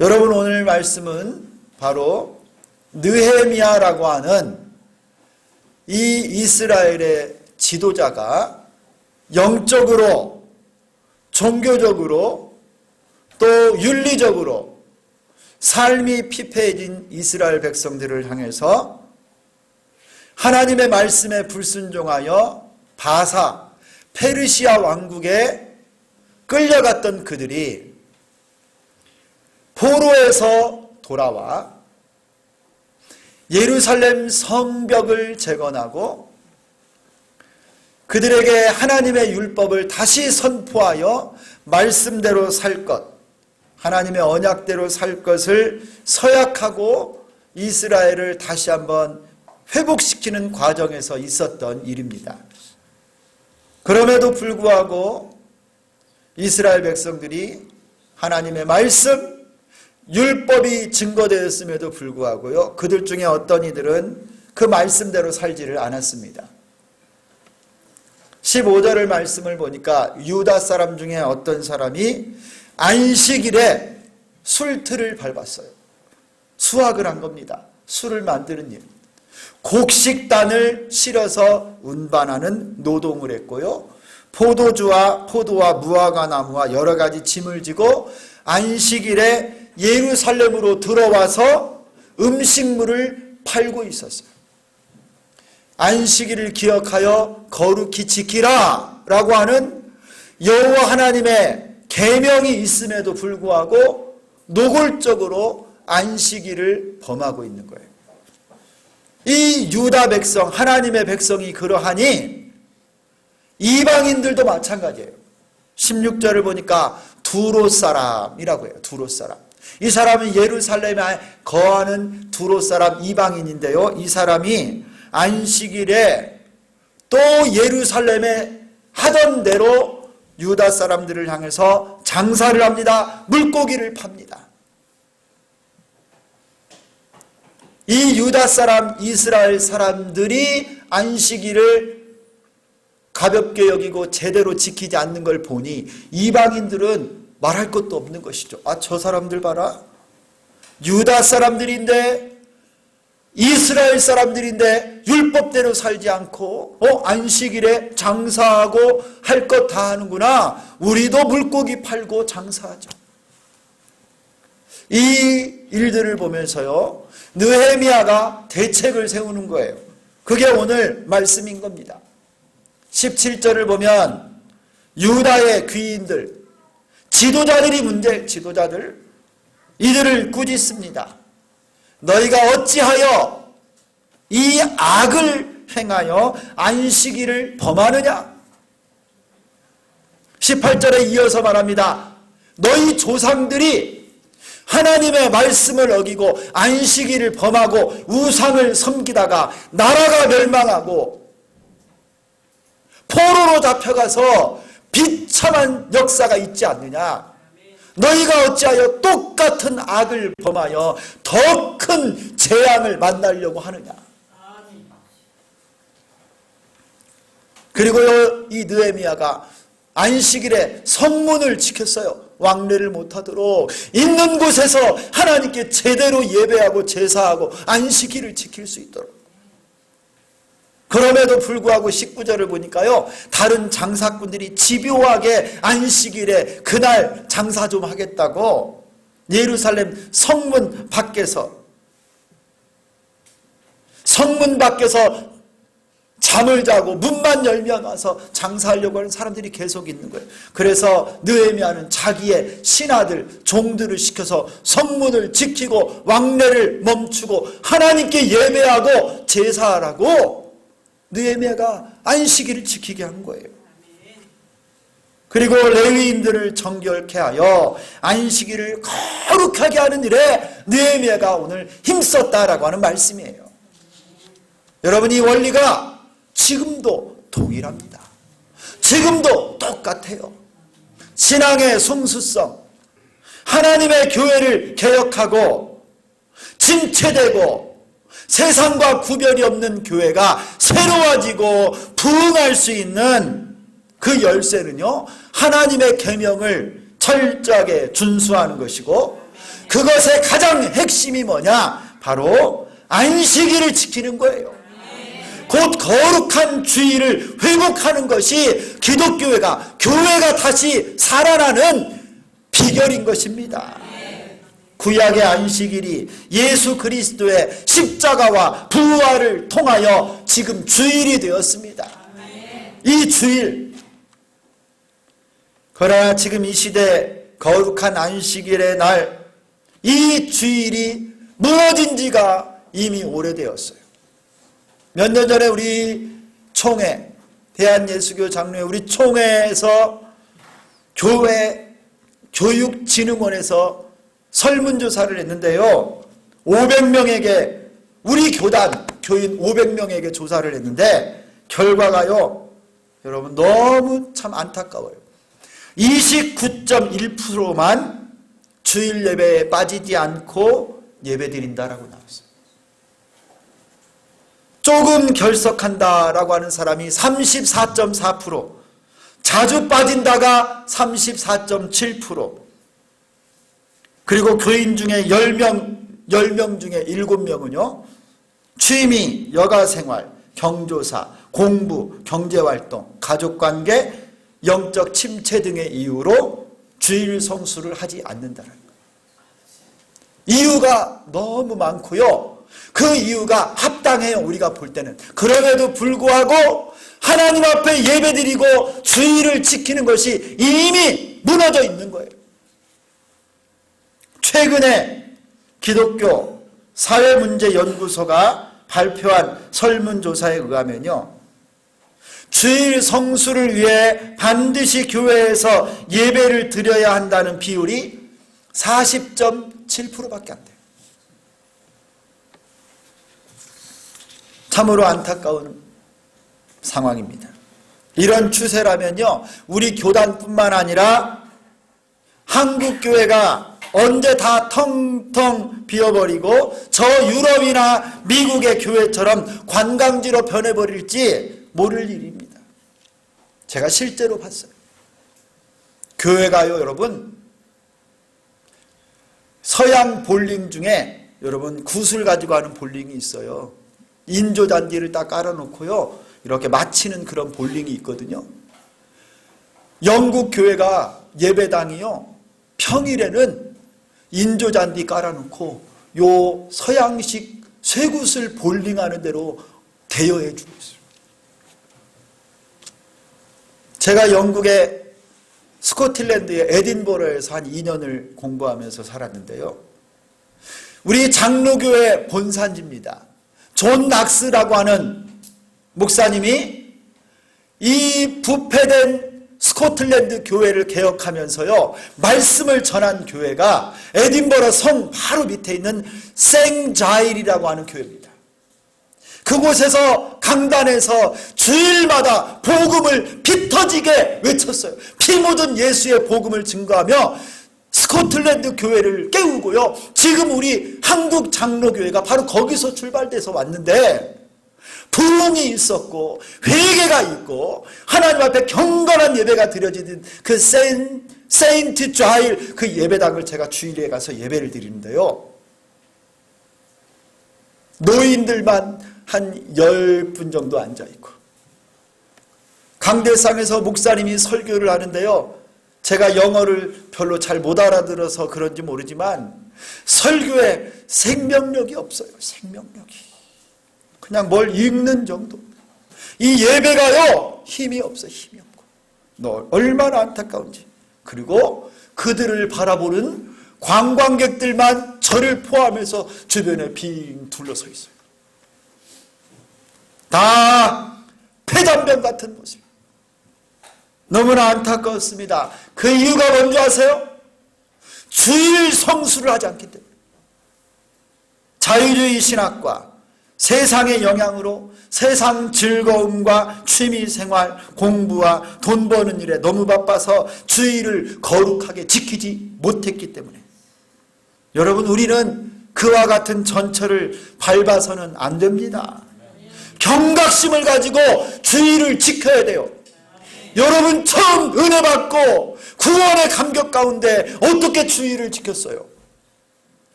여러분, 오늘 말씀은 바로 느헤미야라고 하는 이 이스라엘의 지도자가 영적으로, 종교적으로, 또 윤리적으로 삶이 피폐해진 이스라엘 백성들을 향해서 하나님의 말씀에 불순종하여 바사, 페르시아 왕국에 끌려갔던 그들이 포로에서 돌아와 예루살렘 성벽을 재건하고 그들에게 하나님의 율법을 다시 선포하여 말씀대로 살 것, 하나님의 언약대로 살 것을 서약하고 이스라엘을 다시 한번 회복시키는 과정에서 있었던 일입니다. 그럼에도 불구하고 이스라엘 백성들이 하나님의 말씀, 율법이 증거되었음에도 불구하고요, 그들 중에 어떤 이들은 그 말씀대로 살지를 않았습니다. 15절의 말씀을 보니까 유다 사람 중에 어떤 사람이 안식일에 술틀을 밟았어요. 수확을 한 겁니다. 술을 만드는 일. 곡식단을 실어서 운반하는 노동을 했고요, 포도와 무화과 나무와 여러 가지 짐을 지고 안식일에 예루살렘으로 들어와서 음식물을 팔고 있었어요. 안식일을 기억하여 거룩히 지키라 라고 하는 여호와 하나님의 계명이 있음에도 불구하고 노골적으로 안식일을 범하고 있는 거예요. 이 유다 백성, 하나님의 백성이 그러하니 이방인들도 마찬가지예요. 16절을 보니까 두로 사람이라고 해요. 두로 사람. 이 사람은 예루살렘에 거하는 두로 사람 이방인인데요, 이 사람이 안식일에 또 예루살렘에 하던 대로 유다 사람들을 향해서 장사를 합니다. 물고기를 팝니다. 이 유다 사람, 이스라엘 사람들이 안식일을 가볍게 여기고 제대로 지키지 않는 걸 보니 이방인들은 말할 것도 없는 것이죠. 아, 저 사람들 봐라. 유다 사람들인데, 이스라엘 사람들인데 율법대로 살지 않고 안식일에 장사하고 할 것 다 하는구나. 우리도 물고기 팔고 장사하죠. 이 일들을 보면서요, 느헤미야가 대책을 세우는 거예요. 그게 오늘 말씀인 겁니다. 17절을 보면 유다의 귀인들, 지도자들이 지도자들, 이들을 꾸짖습니다. 너희가 어찌하여 이 악을 행하여 안식일을 범하느냐? 18절에 이어서 말합니다. 너희 조상들이 하나님의 말씀을 어기고 안식일을 범하고 우상을 섬기다가 나라가 멸망하고 포로로 잡혀가서 비참한 역사가 있지 않느냐? 너희가 어찌하여 똑같은 악을 범하여 더 큰 재앙을 만나려고 하느냐? 그리고요, 이 느헤미야가 안식일에 성문을 지켰어요. 왕래를 못하도록 있는 곳에서 하나님께 제대로 예배하고 제사하고 안식일을 지킬 수 있도록. 그럼에도 불구하고 19절을 보니까요, 다른 장사꾼들이 집요하게 안식일에 그날 장사 좀 하겠다고 예루살렘 성문 밖에서 잠을 자고 문만 열면 와서 장사하려고 하는 사람들이 계속 있는 거예요. 그래서 느헤미야는 자기의 신하들, 종들을 시켜서 성문을 지키고 왕래를 멈추고 하나님께 예배하고 제사하라고 느헤미야가 안식일을 지키게 한 거예요. 그리고 레위인들을 정결케 하여 안식일을 거룩하게 하는 일에 느헤미야가 오늘 힘썼다라고 하는 말씀이에요. 여러분, 이 원리가 지금도 동일합니다. 지금도 똑같아요. 신앙의 성수성, 하나님의 교회를 개혁하고 침체되고 세상과 구별이 없는 교회가 새로워지고 부흥할 수 있는 그 열쇠는요, 하나님의 계명을 철저하게 준수하는 것이고 그것의 가장 핵심이 뭐냐? 바로 안식일을 지키는 거예요. 곧 거룩한 주일을 회복하는 것이 기독교회가, 교회가 다시 살아나는 비결인 것입니다. 구약의 안식일이 예수 그리스도의 십자가와 부활을 통하여 지금 주일이 되었습니다. 이 주일, 그러나 지금 이 시대 거룩한 안식일의 날, 이 주일이 무너진 지가 이미 오래되었어요. 몇 년 전에 우리 총회, 대한예수교 장로회 우리 총회에서 교회 교육진흥원에서 설문조사를 했는데요. 500명에게, 우리 교단 교인 500명에게 조사를 했는데 결과가요, 여러분 너무 참 안타까워요. 29.1%만 주일 예배에 빠지지 않고 예배 드린다라고 나왔어요. 조금 결석한다라고 하는 사람이 34.4%, 자주 빠진다가 34.7%, 그리고 교인 중에 10명 중에 7명은요, 취미, 여가생활, 경조사, 공부, 경제활동, 가족관계, 영적 침체 등의 이유로 주일 성수를 하지 않는다는 거예요. 이유가 너무 많고요. 그 이유가 합당해요, 우리가 볼 때는. 그럼에도 불구하고 하나님 앞에 예배드리고 주일을 지키는 것이 이미 무너져 있는 거예요. 최근에 기독교 사회문제연구소가 발표한 설문조사에 의하면요, 주일 성수를 위해 반드시 교회에서 예배를 드려야 한다는 비율이 40.7%밖에 안 돼요. 참으로 안타까운 상황입니다. 이런 추세라면요, 우리 교단뿐만 아니라 한국교회가 언제 다 텅텅 비어버리고 저 유럽이나 미국의 교회처럼 관광지로 변해버릴지 모를 일입니다. 제가 실제로 봤어요. 교회가요, 여러분, 서양 볼링 중에 여러분 구슬 가지고 하는 볼링이 있어요. 인조잔디를 딱 깔아놓고요, 이렇게 맞히는 그런 볼링이 있거든요. 영국 교회가 예배당이요, 평일에는 인조잔디 깔아놓고 요 서양식 쇠구슬 볼링하는 대로 대여해 주고 있어요. 제가 영국의 스코틀랜드의 에딘버러에서 한 2년을 공부하면서 살았는데요, 우리 장로교회 본산지입니다. 존 낙스라고 하는 목사님이 이 부패된 스코틀랜드 교회를 개혁하면서요, 말씀을 전한 교회가 에딘버러 성 바로 밑에 있는 생자일이라고 하는 교회입니다. 그곳에서 강단에서 주일마다 복음을 피 터지게 외쳤어요. 피 묻은 예수의 복음을 증거하며 스코틀랜드 교회를 깨우고요, 지금 우리 한국 장로교회가 바로 거기서 출발돼서 왔는데, 부흥이 있었고 회개가 있고 하나님 앞에 경건한 예배가 드려지는 그 세인트 자일, 그 예배당을 제가 주일에 가서 예배를 드리는데요, 노인들만 한 10분 정도 앉아있고, 강대상에서 목사님이 설교를 하는데요, 제가 영어를 별로 잘 못 알아들어서 그런지 모르지만 설교에 생명력이 없어요. 생명력이 그냥 뭘 읽는 정도. 이 예배가요, 힘이 없어. 힘이 없고. 너 얼마나 안타까운지. 그리고 그들을 바라보는 관광객들만 저를 포함해서 주변에 빙 둘러서 있어요. 다 폐잔병 같은 모습. 너무나 안타까웠습니다. 그 이유가 뭔지 아세요? 주일 성수를 하지 않기 때문에. 자유주의 신학과 세상의 영향으로 세상 즐거움과 취미생활, 공부와 돈 버는 일에 너무 바빠서 주일을 거룩하게 지키지 못했기 때문에. 여러분, 우리는 그와 같은 전철을 밟아서는 안 됩니다. 경각심을 가지고 주일을 지켜야 돼요. 여러분, 처음 은혜 받고 구원의 감격 가운데 어떻게 주일을 지켰어요?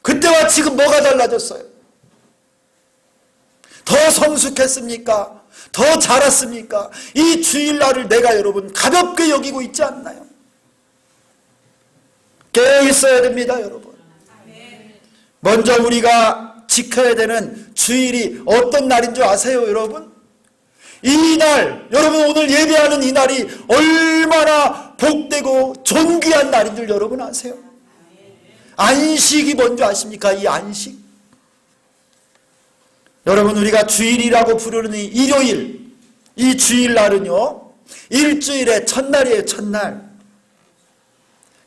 그때와 지금 뭐가 달라졌어요? 더 성숙했습니까? 더 자랐습니까? 이 주일날을 내가 여러분 가볍게 여기고 있지 않나요? 깨어 있어야 됩니다, 여러분. 먼저 우리가 지켜야 되는 주일이 어떤 날인 줄 아세요, 여러분? 이 날, 여러분 오늘 예배하는 이 날이 얼마나 복되고 존귀한 날인 줄 여러분 아세요? 안식이 뭔지 아십니까? 이 안식. 여러분 우리가 주일이라고 부르는 이 일요일, 이 주일날은요 일주일의 첫날이에요. 첫날.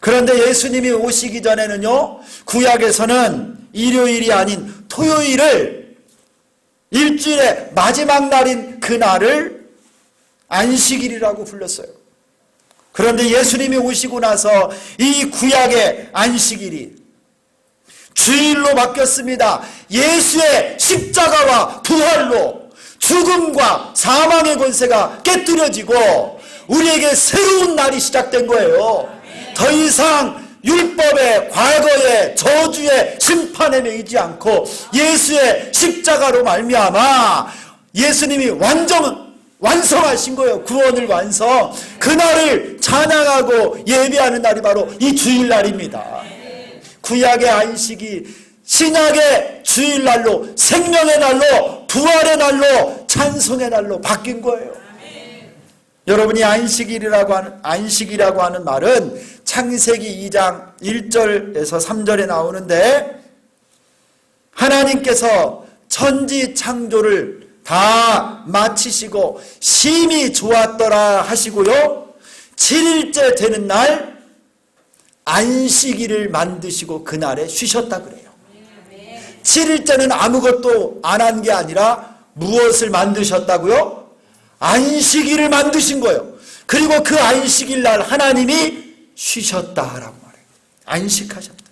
그런데 예수님이 오시기 전에는요 구약에서는 일요일이 아닌 토요일을, 일주일의 마지막 날인 그날을 안식일이라고 불렀어요. 그런데 예수님이 오시고 나서 이 구약의 안식일이 주일로 바뀌었습니다. 예수의 십자가와 부활로 죽음과 사망의 권세가 깨뜨려지고 우리에게 새로운 날이 시작된 거예요. 더 이상 율법의 과거의 저주의 심판에 매이지 않고 예수의 십자가로 말미암아 예수님이 완성하신 거예요. 구원을 완성. 그날을 찬양하고 예배하는 날이 바로 이 주일날입니다. 구약의 안식이 신약의 주일날로, 생명의 날로, 부활의 날로, 찬송의 날로 바뀐 거예요. 여러분이 안식이라고 하는 말은 창세기 2장 1절에서 3절에 나오는데, 하나님께서 천지 창조를 다 마치시고 심히 좋았더라 하시고요, 7일째 되는 날 안식일을 만드시고 그날에 쉬셨다 그래요. 7일째는 아무것도 안 한 게 아니라 무엇을 만드셨다고요? 안식일을 만드신 거예요. 그리고 그 안식일 날 하나님이 쉬셨다라고 말해요. 안식하셨다.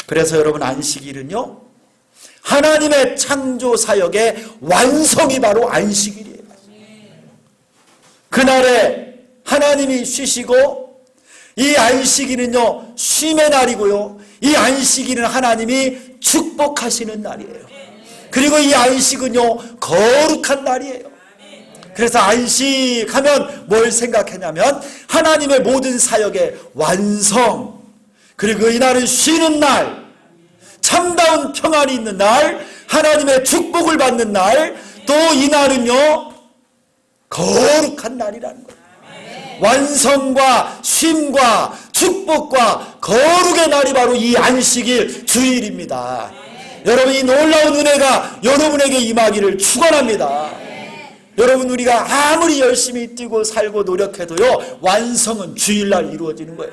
그래서 여러분 안식일은요 하나님의 창조 사역의 완성이 바로 안식일이에요. 그날에 하나님이 쉬시고, 이 안식일은요 쉼의 날이고요, 이 안식일은 하나님이 축복하시는 날이에요. 그리고 이 안식은요 거룩한 날이에요. 그래서 안식하면 뭘 생각하냐면 하나님의 모든 사역의 완성, 그리고 이날은 쉬는 날, 참다운 평안이 있는 날, 하나님의 축복을 받는 날, 또 이날은요 거룩한 날이라는 거예요. 완성과 쉼과 축복과 거룩의 날이 바로 이 안식일 주일입니다. 여러분 이 놀라운 은혜가 여러분에게 임하기를 축원합니다. 여러분 우리가 아무리 열심히 뛰고 살고 노력해도요 완성은 주일날 이루어지는 거예요.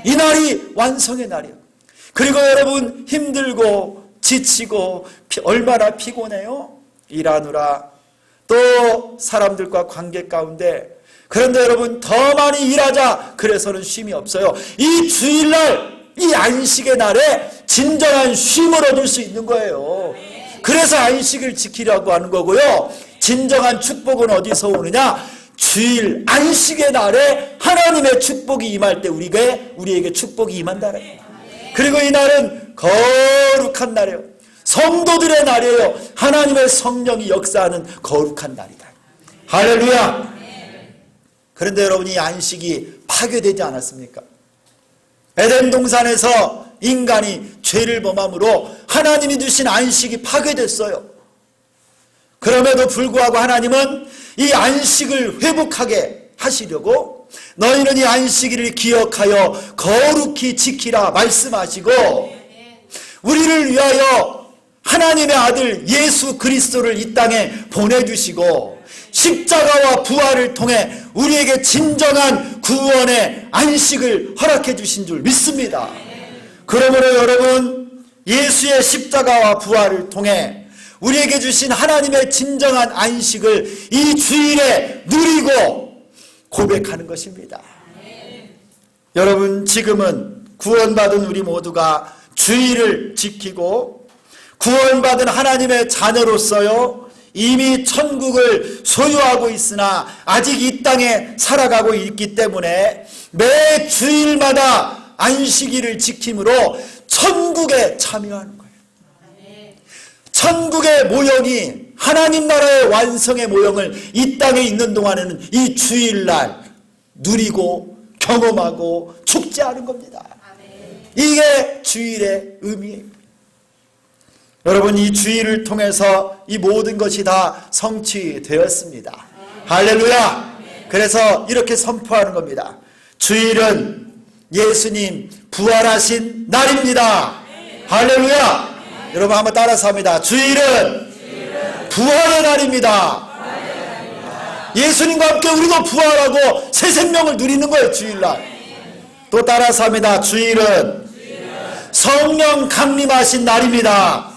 이 날이 완성의 날이에요. 그리고 여러분 힘들고 지치고 얼마나 피곤해요. 일하느라 또 사람들과 관계 가운데. 그런데 여러분 더 많이 일하자 그래서는 쉼이 없어요. 이 주일날, 이 안식의 날에 진정한 쉼을 얻을 수 있는 거예요. 그래서 안식을 지키려고 하는 거고요. 진정한 축복은 어디서 오느냐? 주일 안식의 날에 하나님의 축복이 임할 때 우리에게 축복이 임한다는 거예요. 그리고 이 날은 거룩한 날이에요. 성도들의 날이에요. 하나님의 성령이 역사하는 거룩한 날이다. 할렐루야. 그런데 여러분 이 안식이 파괴되지 않았습니까? 에덴 동산에서 인간이 죄를 범함으로 하나님이 주신 안식이 파괴됐어요. 그럼에도 불구하고 하나님은 이 안식을 회복하게 하시려고 너희는 이 안식일을 기억하여 거룩히 지키라 말씀하시고, 우리를 위하여 하나님의 아들 예수 그리스도를 이 땅에 보내주시고 십자가와 부활을 통해 우리에게 진정한 구원의 안식을 허락해 주신 줄 믿습니다. 그러므로 여러분 예수의 십자가와 부활을 통해 우리에게 주신 하나님의 진정한 안식을 이 주일에 누리고 고백하는 것입니다. 여러분 지금은 구원받은 우리 모두가 주일을 지키고 구원받은 하나님의 자녀로서요 이미 천국을 소유하고 있으나 아직 이 땅에 살아가고 있기 때문에 매 주일마다 안식일을 지킴으로 천국에 참여하는 거예요. 천국의 모형이 하나님 나라의 완성의 모형을 이 땅에 있는 동안에는 이 주일날 누리고 경험하고 축제하는 겁니다. 이게 주일의 의미예요. 여러분, 이 주일을 통해서 이 모든 것이 다 성취되었습니다. 할렐루야. 그래서 이렇게 선포하는 겁니다. 주일은 예수님 부활하신 날입니다. 할렐루야. 여러분 한번 따라서 합니다. 주일은 부활의 날입니다. 예수님과 함께 우리도 부활하고 새 생명을 누리는 거예요. 주일날. 또 따라서 합니다. 주일은 성령 강림하신 날입니다.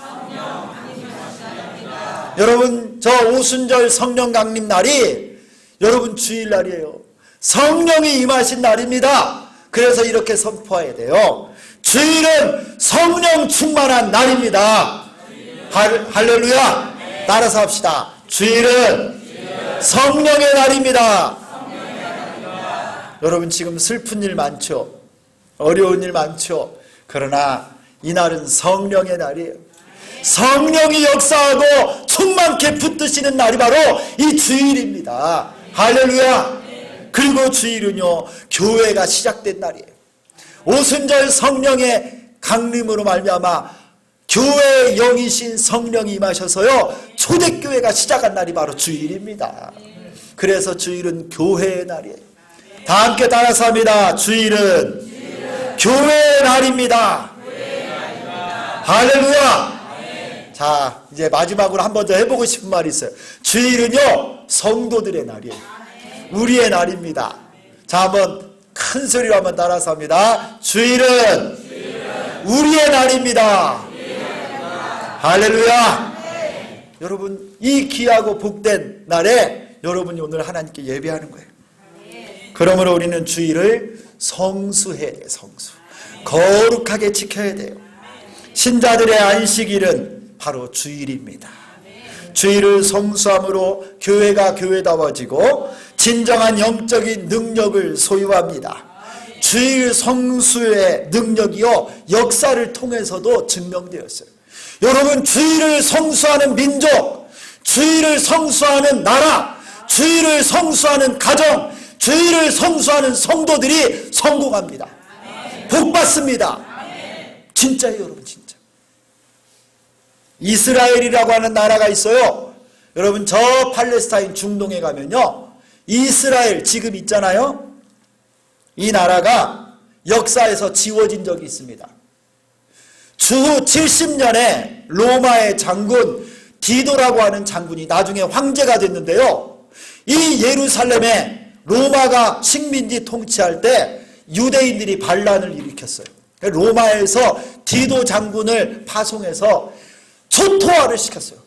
여러분, 저 오순절 성령 강림 날이 여러분 주일날이에요. 성령이 임하신 날입니다. 그래서 이렇게 선포해야 돼요. 주일은 성령 충만한 날입니다. 할렐루야. 따라서 합시다. 주일은 성령의 날입니다. 여러분, 지금 슬픈 일 많죠? 어려운 일 많죠? 그러나 이날은 성령의 날이에요. 성령이 역사하고 충만케 붙드시는 날이 바로 이 주일입니다. 할렐루야. 그리고 주일은요, 교회가 시작된 날이에요. 오순절 성령의 강림으로 말미암아 교회의 영이신 성령이 임하셔서요, 초대교회가 시작한 날이 바로 주일입니다. 그래서 주일은 교회의 날이에요. 다 함께 따라서 합니다. 주일은 교회의 날입니다. 할렐루야. 자, 이제 마지막으로 한 번 더 해보고 싶은 말이 있어요. 주일은요, 성도들의 날이에요. 우리의 날입니다. 자, 한번 큰 소리로 한번 따라서 합니다. 주일은 우리의 날입니다. 할렐루야. 여러분, 이 귀하고 복된 날에 여러분이 오늘 하나님께 예배하는 거예요. 그러므로 우리는 주일을 성수해야 돼요. 성수. 거룩하게 지켜야 돼요. 신자들의 안식일은 바로 주일입니다. 주일을 성수함으로 교회가 교회다워지고 진정한 영적인 능력을 소유합니다. 주일 성수의 능력이요, 역사를 통해서도 증명되었어요. 여러분, 주일을 성수하는 민족, 주일을 성수하는 나라, 주일을 성수하는 가정, 주일을 성수하는 성도들이 성공합니다. 복받습니다. 진짜예요, 여러분, 진짜. 이스라엘이라고 하는 나라가 있어요. 여러분, 저 팔레스타인 중동에 가면요, 이스라엘 지금 있잖아요. 이 나라가 역사에서 지워진 적이 있습니다. 주후 70년에 로마의 장군 디도라고 하는 장군이 나중에 황제가 됐는데요, 이 예루살렘에 로마가 식민지 통치할 때 유대인들이 반란을 일으켰어요. 로마에서 디도 장군을 파송해서 초토화를 시켰어요.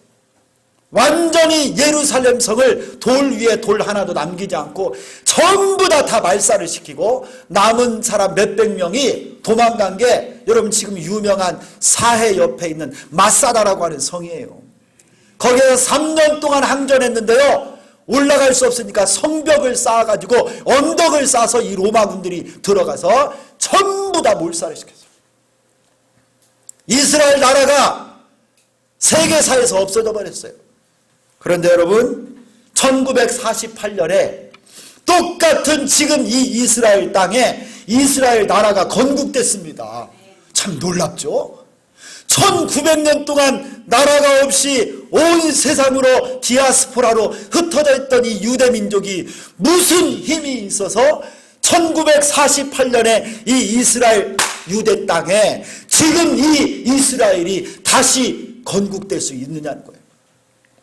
완전히 예루살렘 성을 돌 위에 돌 하나도 남기지 않고 전부 다 말살을 시키고 남은 사람 몇백 명이 도망간 게 여러분 지금 유명한 사해 옆에 있는 마사다라고 하는 성이에요. 거기에서 3년 동안 항전했는데요, 올라갈 수 없으니까 성벽을 쌓아가지고 언덕을 쌓아서 이 로마군들이 들어가서 전부 다 몰살을 시켰어요. 이스라엘 나라가 세계사에서 없어져 버렸어요. 그런데 여러분, 1948년에 똑같은 지금 이 이스라엘 땅에 이스라엘 나라가 건국됐습니다. 참 놀랍죠? 1900년 동안 나라가 없이 온 세상으로 디아스포라로 흩어져 있던 이 유대 민족이 무슨 힘이 있어서 1948년에 이 이스라엘 유대 땅에 지금 이 이스라엘이 다시 건국될 수 있느냐는 거예요.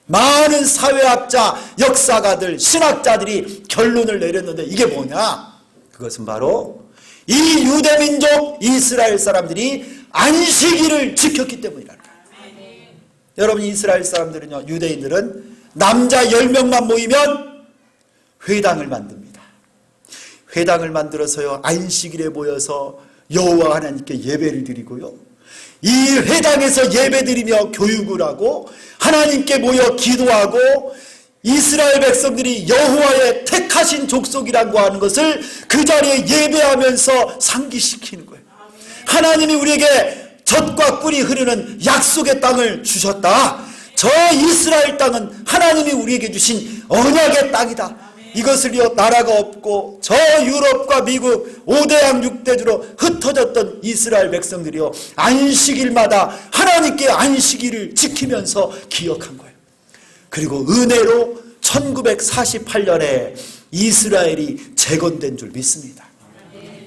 많은 사회학자, 역사가들, 신학자들이 결론을 내렸는데 이게 뭐냐? 그것은 바로 이 유대민족 이스라엘 사람들이 안식일을 지켰기 때문이라는 거예요. 여러분, 이스라엘 사람들은요, 유대인들은 남자 10명만 모이면 회당을 만듭니다. 회당을 만들어서요, 안식일에 모여서 여호와 하나님께 예배를 드리고요, 이 회당에서 예배드리며 교육을 하고 하나님께 모여 기도하고 이스라엘 백성들이 여호와의 택하신 족속이라고 하는 것을 그 자리에 예배하면서 상기시키는 거예요. 하나님이 우리에게 젖과 꿀이 흐르는 약속의 땅을 주셨다. 저 이스라엘 땅은 하나님이 우리에게 주신 언약의 땅이다. 이것을요 나라가 없고 저 유럽과 미국 5대양 6대주로 흩어졌던 이스라엘 백성들이요 안식일마다 하나님께 안식일을 지키면서 기억한 거예요. 그리고 은혜로 1948년에 이스라엘이 재건된 줄 믿습니다.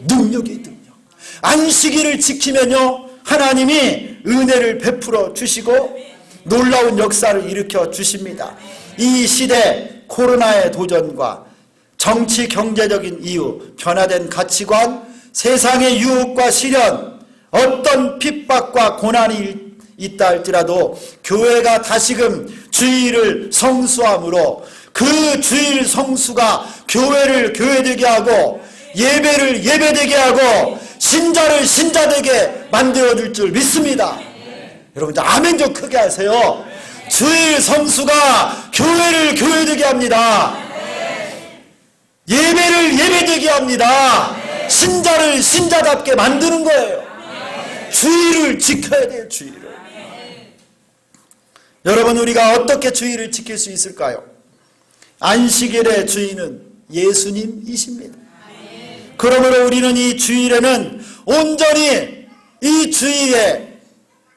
능력이 능력. 안식일을 지키면요 하나님이 은혜를 베풀어 주시고 놀라운 역사를 일으켜 주십니다. 이 시대 코로나의 도전과 정치 경제적인 이유, 변화된 가치관, 세상의 유혹과 시련, 어떤 핍박과 고난이 있다 할지라도 교회가 다시금 주일을 성수함으로 그 주일 성수가 교회를 교회되게 하고 예배를 예배되게 하고 신자를 신자되게 만들어줄 줄 믿습니다. 여러분들 아멘 좀 크게 하세요. 주일 성수가 교회를 교회되게 합니다. 예배를 예배되게 합니다. 신자를 신자답게 만드는 거예요. 주일을 지켜야 돼요. 주일을. 여러분 우리가 어떻게 주일을 지킬 수 있을까요? 안식일의 주인은 예수님이십니다. 그러므로 우리는 이 주일에는 온전히 이 주일에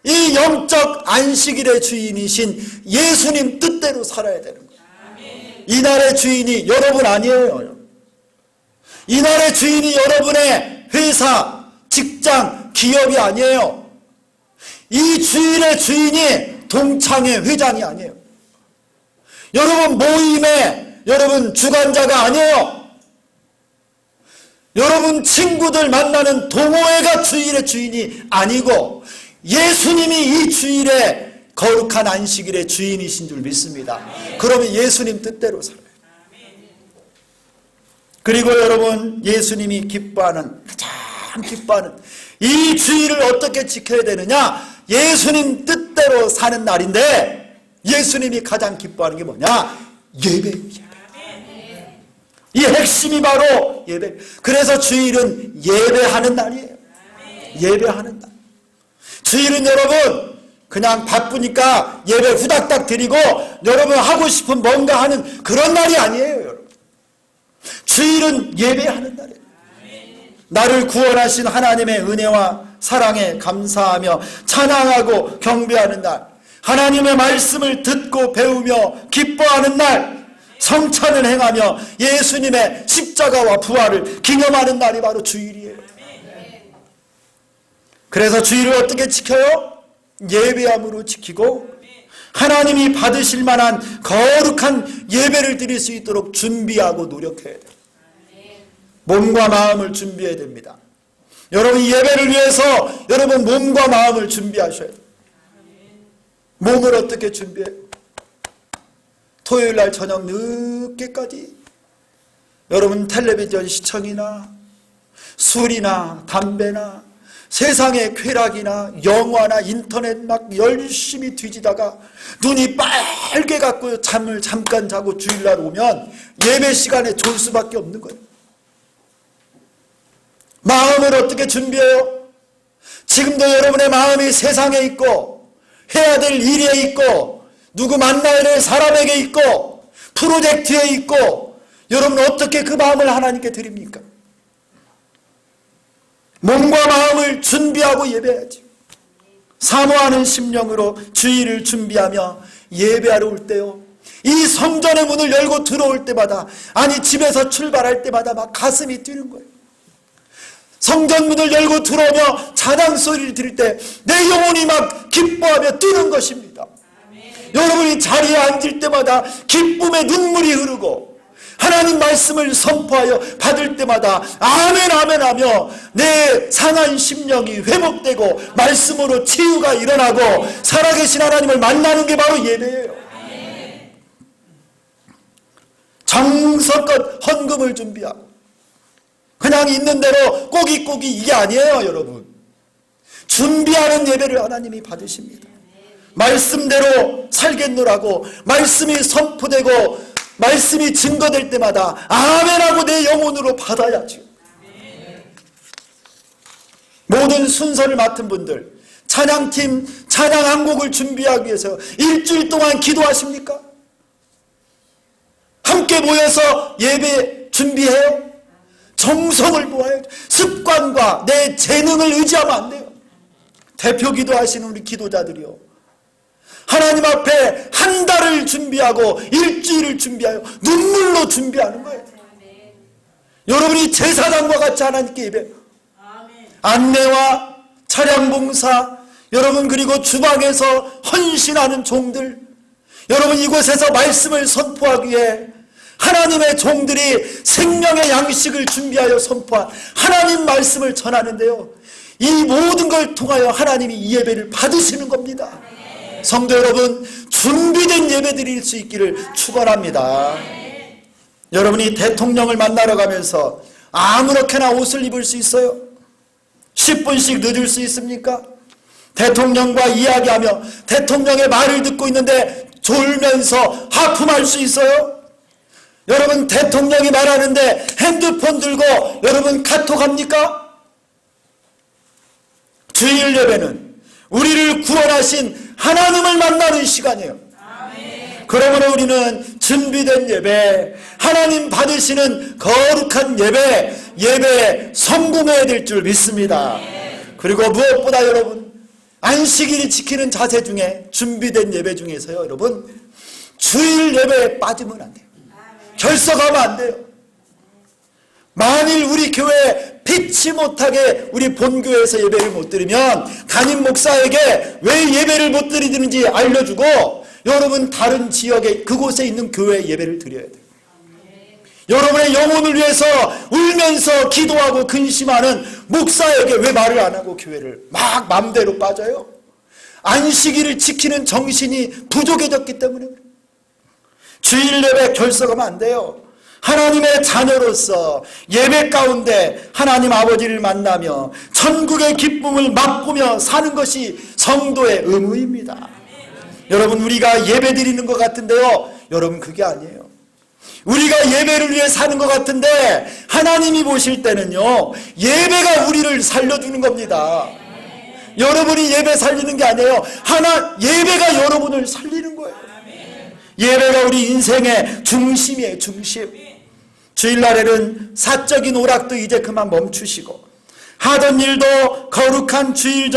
이 영적 안식일의 주인이신 예수님 뜻대로 살아야 되는 거예요. 이날의 주인이 여러분 아니에요. 이날의 주인이 여러분의 회사, 직장, 기업이 아니에요. 이 주일의 주인이 동창회 회장이 아니에요. 여러분 모임의 여러분 주관자가 아니에요. 여러분 친구들 만나는 동호회가 주일의 주인이 아니고 예수님이 이 주일의 거룩한 안식일의 주인이신 줄 믿습니다. 그러면 예수님 뜻대로 살아요. 그리고 여러분 예수님이 기뻐하는 가장 기뻐하는 이 주일을 어떻게 지켜야 되느냐? 예수님 뜻대로 사는 날인데 예수님이 가장 기뻐하는 게 뭐냐? 예배예요. 이 핵심이 바로 예배. 그래서 주일은 예배하는 날이에요. 예배하는 날. 주일은 여러분 그냥 바쁘니까 예배 후닥닥 드리고 여러분 하고 싶은 뭔가 하는 그런 날이 아니에요. 여러분. 주일은 예배하는 날이에요. 나를 구원하신 하나님의 은혜와 사랑에 감사하며 찬양하고 경배하는 날, 하나님의 말씀을 듣고 배우며 기뻐하는 날, 성찬을 행하며 예수님의 십자가와 부활을 기념하는 날이 바로 주일이에요. 그래서 주일을 어떻게 지켜요? 예배함으로 지키고 하나님이 받으실 만한 거룩한 예배를 드릴 수 있도록 준비하고 노력해야 돼요. 몸과 마음을 준비해야 됩니다. 여러분 예배를 위해서 여러분 몸과 마음을 준비하셔야 돼요. 몸을 어떻게 준비해요? 토요일날 저녁 늦게까지 여러분 텔레비전 시청이나 술이나 담배나 세상의 쾌락이나 영화나 인터넷 막 열심히 뒤지다가 눈이 빨개 갖고 잠을 잠깐 자고 주일날 오면 예배 시간에 졸 수밖에 없는 거예요. 마음을 어떻게 준비해요? 지금도 여러분의 마음이 세상에 있고 해야 될 일에 있고 누구 만나야 될 사람에게 있고 프로젝트에 있고 여러분 어떻게 그 마음을 하나님께 드립니까? 몸과 마음을 준비하고 예배해야지. 사모하는 심령으로 주일을 준비하며 예배하러 올 때요, 이 성전의 문을 열고 들어올 때마다, 아니 집에서 출발할 때마다 막 가슴이 뛰는 거예요. 성전 문을 열고 들어오며 찬양 소리를 들을 때 내 영혼이 막 기뻐하며 뛰는 것입니다. 여러분이 자리에 앉을 때마다 기쁨의 눈물이 흐르고 하나님 말씀을 선포하여 받을 때마다 아멘 아멘 하며 내 상한 심령이 회복되고 말씀으로 치유가 일어나고 살아계신 하나님을 만나는 게 바로 예배예요. 정성껏 헌금을 준비하고 그냥 있는 대로 꼬기꼬기 이게 아니에요. 여러분 준비하는 예배를 하나님이 받으십니다. 말씀대로 살겠노라고 말씀이 선포되고 말씀이 증거될 때마다 아멘하고 내 영혼으로 받아야죠. 모든 순서를 맡은 분들, 찬양팀 찬양 한 곡을 준비하기 위해서 일주일 동안 기도하십니까? 함께 모여서 예배 준비해요? 정성을 모아요. 습관과 내 재능을 의지하면 안 돼요. 대표 기도하시는 우리 기도자들이요, 하나님 앞에 한 달을 준비하고 일주일을 준비하여 눈물로 준비하는 거예요. 여러분이 제사장과 같이 하나님께 예배, 안내와 차량 봉사, 여러분 그리고 주방에서 헌신하는 종들, 여러분 이곳에서 말씀을 선포하기 위해 하나님의 종들이 생명의 양식을 준비하여 선포한 하나님 말씀을 전하는데요, 이 모든 걸 통하여 하나님이 이 예배를 받으시는 겁니다. 성도 여러분, 준비된 예배 드릴 수 있기를 축원합니다. 여러분이 대통령을 만나러 가면서 아무렇게나 옷을 입을 수 있어요? 10분씩 늦을 수 있습니까? 대통령과 이야기하며 대통령의 말을 듣고 있는데 졸면서 하품할 수 있어요? 여러분 대통령이 말하는데 핸드폰 들고 여러분 카톡합니까? 주일 예배는 우리를 구원하신 하나님을 만나는 시간이에요. 그러므로 우리는 준비된 예배, 하나님 받으시는 거룩한 예배에 성공해야 될 줄 믿습니다. 그리고 무엇보다 여러분, 안식일이 지키는 자세 중에 준비된 예배 중에서요, 여러분 주일 예배에 빠지면 안 돼요. 결석하면 안 돼요. 만일 우리 교회에 피치 못하게 우리 본교회에서 예배를 못 드리면 담임 목사에게 왜 예배를 못 드리는지 알려주고 여러분 다른 지역에 그곳에 있는 교회에 예배를 드려야 돼요. 여러분의 영혼을 위해서 울면서 기도하고 근심하는 목사에게 왜 말을 안 하고 교회를 막 맘대로 빠져요? 안식일을 지키는 정신이 부족해졌기 때문에 주일 예배 결석하면 안 돼요. 하나님의 자녀로서 예배 가운데 하나님 아버지를 만나며 천국의 기쁨을 맛보며 사는 것이 성도의 의무입니다. 여러분 우리가 예배 드리는 것 같은데요, 여러분 그게 아니에요. 우리가 예배를 위해 사는 것 같은데 하나님이 보실 때는요, 예배가 우리를 살려주는 겁니다. 여러분이 예배 살리는 게 아니에요. 예배가 여러분을 살리는 거예요. 예배가 우리 인생의 중심이에요. 중심. 주일날에는 사적인 오락도 이제 그만 멈추시고 하던 일도 거룩한 주일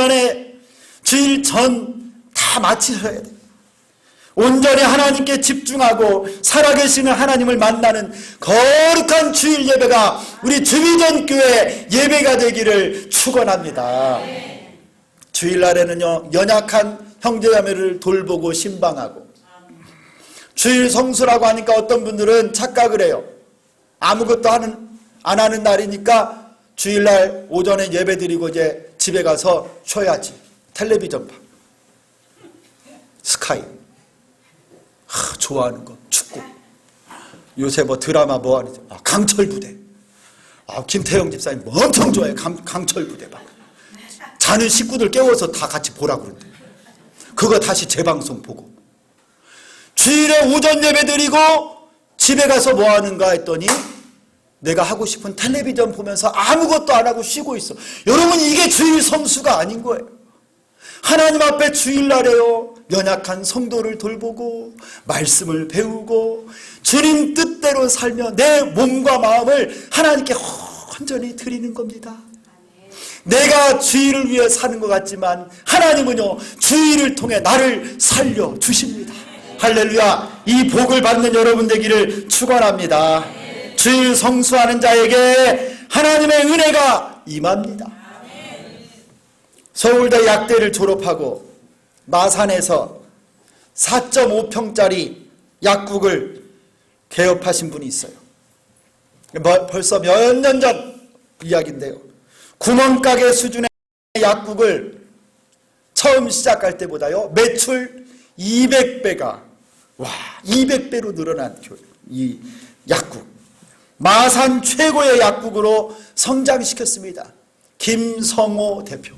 전 다 마치셔야 돼요. 온전히 하나님께 집중하고 살아계시는 하나님을 만나는 거룩한 주일 예배가 우리 주비전 교회 예배가 되기를 축원합니다. 주일날에는요, 연약한 형제자매를 돌보고 신방하고, 주일 성수라고 하니까 어떤 분들은 착각을 해요. 아무것도 안 하는 날이니까 주일날 오전에 예배 드리고 이제 집에 가서 쉬어야지. 텔레비전 봐. 스카이. 좋아하는 거 축구. 요새 뭐 드라마 뭐 하는지. 강철 부대. 김태형 집사님 엄청 좋아해요. 강철 부대 봐. 자는 식구들 깨워서 다 같이 보라 그런대. 그거 다시 재방송 보고. 주일에 오전 예배 드리고 집에 가서 뭐 하는가 했더니 내가 하고 싶은 텔레비전 보면서 아무것도 안 하고 쉬고 있어. 여러분 이게 주일 성수가 아닌 거예요. 하나님 앞에 주일날에요, 연약한 성도를 돌보고 말씀을 배우고 주님 뜻대로 살며 내 몸과 마음을 하나님께 온전히 드리는 겁니다. 내가 주일을 위해 사는 것 같지만 하나님은요, 주일을 통해 나를 살려주십니다. 할렐루야. 이 복을 받는 여러분 되기를 축원합니다. 주일 성수하는 자에게 하나님의 은혜가 임합니다. 서울대 약대를 졸업하고 마산에서 4.5평짜리 약국을 개업하신 분이 있어요. 벌써 몇 년 전 이야기인데요, 구멍가게 수준의 약국을 처음 시작할 때보다요 매출 200배가 200배로 늘어난 이 약국, 마산 최고의 약국으로 성장시켰습니다. 김성호 대표.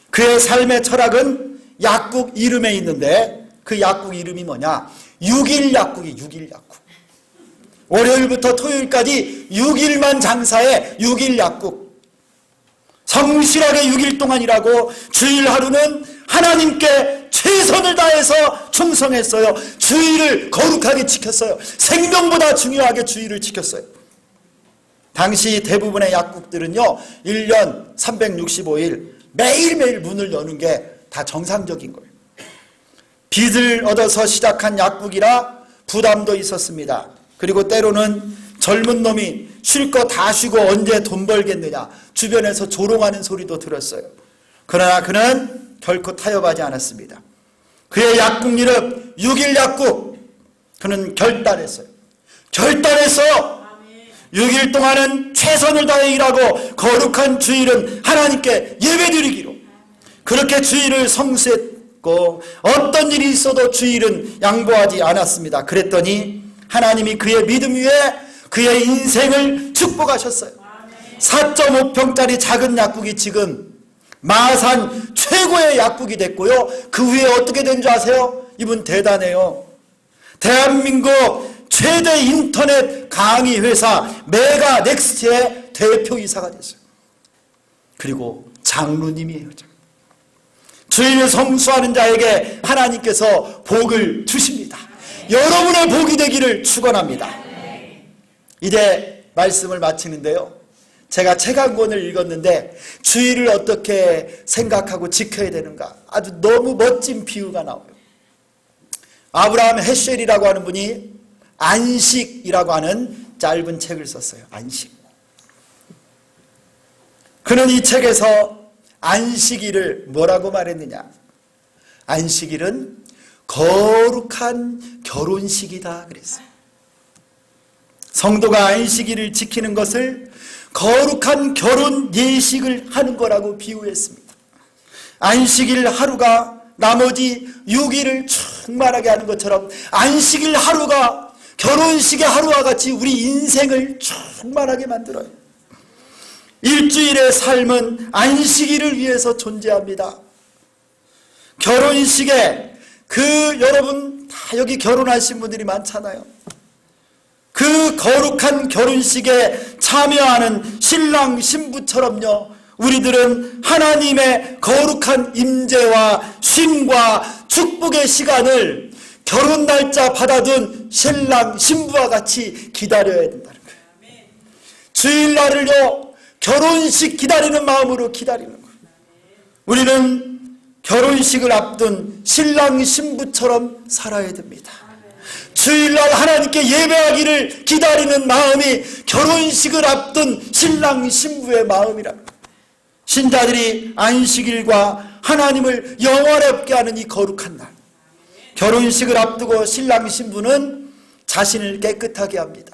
그의 삶의 철학은 약국 이름에 있는데 그 약국 이름이 뭐냐? 6일 약국이 6일 약국. 월요일부터 토요일까지 6일만 장사해 6일 약국. 성실하게 6일 동안 일하고 주일 하루는 하나님께 최선을 다해서 충성했어요. 주일을 거룩하게 지켰어요. 생명보다 중요하게 주일을 지켰어요. 당시 대부분의 약국들은요 1년 365일 매일매일 문을 여는 게 다 정상적인 거예요. 빚을 얻어서 시작한 약국이라 부담도 있었습니다. 그리고 때로는 젊은 놈이 쉴 거 다 쉬고 언제 돈 벌겠느냐 주변에서 조롱하는 소리도 들었어요. 그러나 그는 결코 타협하지 않았습니다. 그의 약국 이름 6일 약국. 그는 결단했어요. 6일 동안은 최선을 다해 일하고 거룩한 주일은 하나님께 예배드리기로 그렇게 주일을 성수했고 어떤 일이 있어도 주일은 양보하지 않았습니다. 그랬더니 하나님이 그의 믿음 위에 그의 인생을 축복하셨어요. 4.5평짜리 작은 약국이 지금 마산 최고의 약국이 됐고요. 그 후에 어떻게 된 줄 아세요? 이분 대단해요. 대한민국 최대 인터넷 강의 회사 메가넥스트의 대표이사가 됐어요. 그리고 장로님이에요. 주일을 성수하는 자에게 하나님께서 복을 주십니다. 여러분의 복이 되기를 축원합니다. 이제 말씀을 마치는데요. 제가 책 한 권을 읽었는데 주일을 어떻게 생각하고 지켜야 되는가 아주 너무 멋진 비유가 나와요. 아브라함 헤쉘이라고 하는 분이 안식이라고 하는 짧은 책을 썼어요. 안식. 그는 이 책에서 안식일을 뭐라고 말했느냐? 안식일은 거룩한 결혼식이다 그랬어요. 성도가 안식일을 지키는 것을 거룩한 결혼 예식을 하는 거라고 비유했습니다. 안식일 하루가 나머지 6일을 충만하게 하는 것처럼 안식일 하루가 결혼식의 하루와 같이 우리 인생을 충만하게 만들어요. 일주일의 삶은 안식일을 위해서 존재합니다. 결혼식에 여러분 다 여기 결혼하신 분들이 많잖아요. 그 거룩한 결혼식에 참여하는 신랑 신부처럼요 우리들은 하나님의 거룩한 임재와 쉼과 축복의 시간을 결혼 날짜 받아둔 신랑 신부와 같이 기다려야 된다는 거예요. 주일날을요 결혼식 기다리는 마음으로 기다리는 거예요. 우리는 결혼식을 앞둔 신랑 신부처럼 살아야 됩니다. 주일날 하나님께 예배하기를 기다리는 마음이 결혼식을 앞둔 신랑 신부의 마음이라. 신자들이 안식일과 하나님을 영원롭게 하는 이 거룩한 날, 결혼식을 앞두고 신랑 신부는 자신을 깨끗하게 합니다.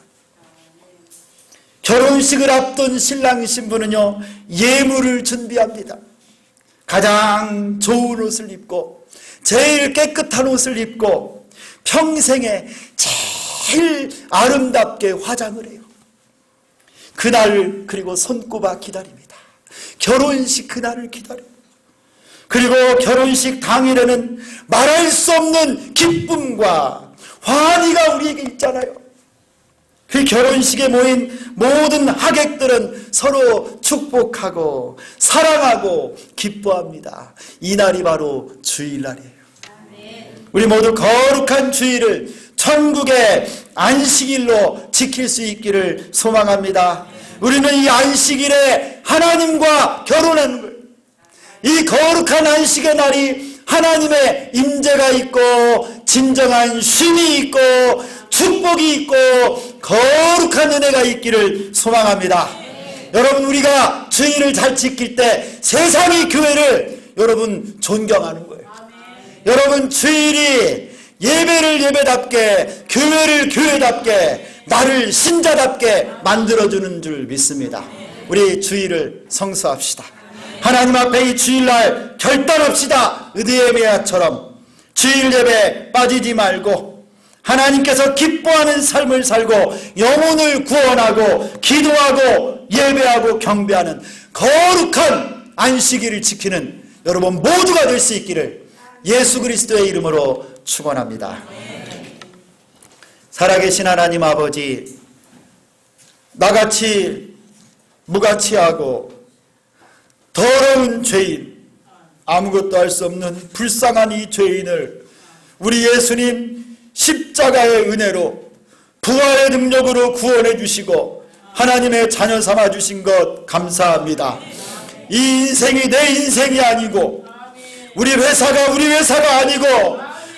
결혼식을 앞둔 신랑 신부는요 예물을 준비합니다. 가장 좋은 옷을 입고 제일 깨끗한 옷을 입고 평생에 제일 아름답게 화장을 해요. 그날 그리고 손꼽아 기다립니다. 결혼식 그날을 기다립니다. 그리고 결혼식 당일에는 말할 수 없는 기쁨과 환희가 우리에게 있잖아요. 그 결혼식에 모인 모든 하객들은 서로 축복하고 사랑하고 기뻐합니다. 이 날이 바로 주일날이에요. 우리 모두 거룩한 주일을 천국의 안식일로 지킬 수 있기를 소망합니다. 우리는 이 안식일에 하나님과 결혼하는 거예요. 이 거룩한 안식의 날이 하나님의 임재가 있고 진정한 쉼이 있고 축복이 있고 거룩한 은혜가 있기를 소망합니다. 여러분 우리가 주일을 잘 지킬 때 세상이 교회를 여러분 존경하는 거예요. 여러분 주일이 예배를 예배답게 교회를 교회답게 나를 신자답게 만들어주는 줄 믿습니다. 우리 주일을 성수합시다. 하나님 앞에 이 주일날 결단합시다. 느헤미야처럼 주일 예배 빠지지 말고 하나님께서 기뻐하는 삶을 살고 영혼을 구원하고 기도하고 예배하고 경배하는 거룩한 안식일을 지키는 여러분 모두가 될 수 있기를 예수 그리스도의 이름으로 축원합니다. 살아계신 하나님 아버지, 나같이 무가치하고 어려운 죄인, 아무것도 할 수 없는 불쌍한 이 죄인을 우리 예수님 십자가의 은혜로 부활의 능력으로 구원해 주시고 하나님의 자녀 삼아 주신 것 감사합니다. 이 인생이 내 인생이 아니고 우리 회사가 아니고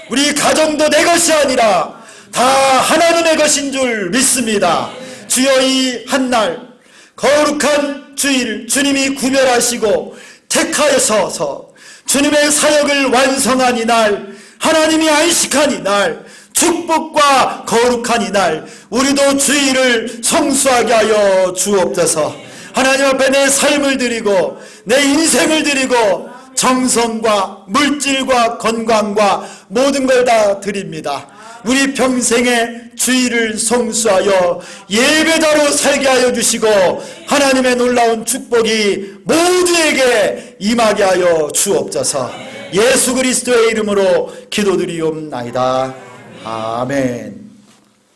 우리 가정도 내 것이 아니라 다 하나님의 것인 줄 믿습니다. 주여, 이 한날 거룩한 주일 주님이 구별하시고 택하여서 주님의 사역을 완성한 이날, 하나님이 안식한 이날, 축복과 거룩한 이날, 우리도 주일을 성수하게 하여 주옵소서. 하나님 앞에 내 삶을 드리고 내 인생을 드리고 정성과 물질과 건강과 모든 걸 다 드립니다. 우리 평생의 주일을 성수하여 예배자로 살게 하여 주시고 하나님의 놀라운 축복이 모두에게 임하게 하여 주옵소서. 예수 그리스도의 이름으로 기도드리옵나이다. 아멘.